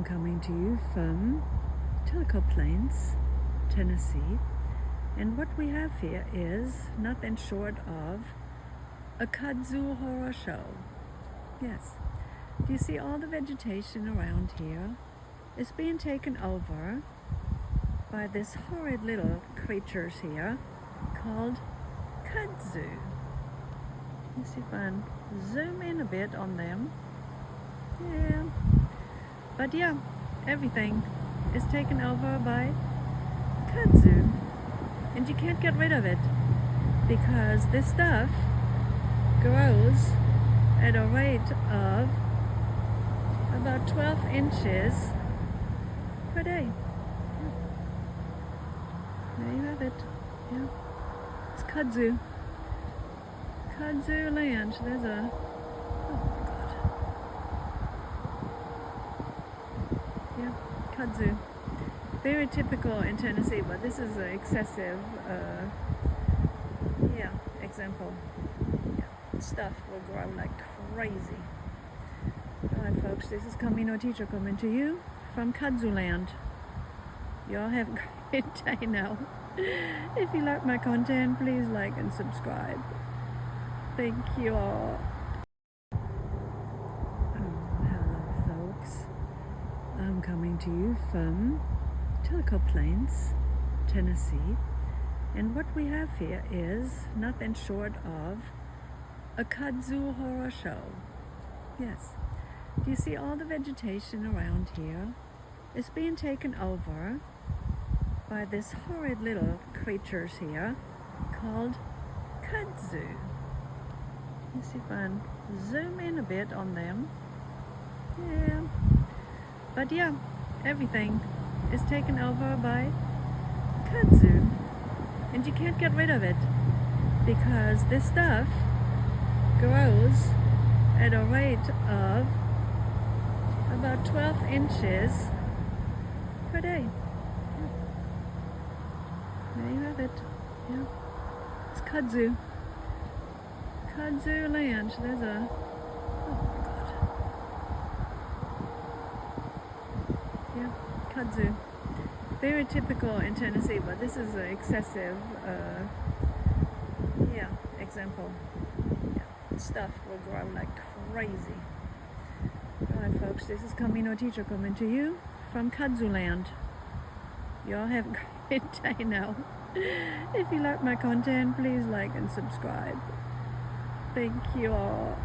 Coming to you from Chillicothe Plains, Tennessee, and what we have here is nothing short of a kudzu horror show. Yes. Do you see all the vegetation around here is being taken over by this horrid little creatures here called kudzu. Let's see if I can zoom in a bit on them. Yeah. But yeah, everything is taken over by kudzu. And you can't get rid of it because this stuff grows at a rate of about 12 inches per day. Yeah. There you have it. Yeah. It's kudzu. Kudzu land. There's a... Oh God. Yeah, kudzu. Very typical in Tennessee, but this is an excessive example. Yeah, stuff will grow like crazy. Alright folks, this is Camino Teacher coming to you from Kudzu land. Y'all have a great day now. If you like my content, please like and subscribe. Thank you all. Hello folks. I'm coming to you from Chillicothe Plains, Tennessee, and what we have here is nothing short of a kudzu horror show. Yes. Do you see all the vegetation around here is being taken over by this horrid little creatures here called kudzu. Let's see if I can zoom in a bit on them. Yeah. But yeah, everything is taken over by kudzu. And you can't get rid of it because this stuff grows at a rate of about 12 inches per day. Yeah. There you have it. Yeah. It's kudzu. Kudzu land. There's a... Oh God. Yeah, kudzu. Very typical in Tennessee, but this is an excessive example. Yeah, stuff will grow like crazy. Alright folks, this is Camino Teacher coming to you from Kudzu land. Y'all have a great day now. If you like my content, please like and subscribe. Thank you all.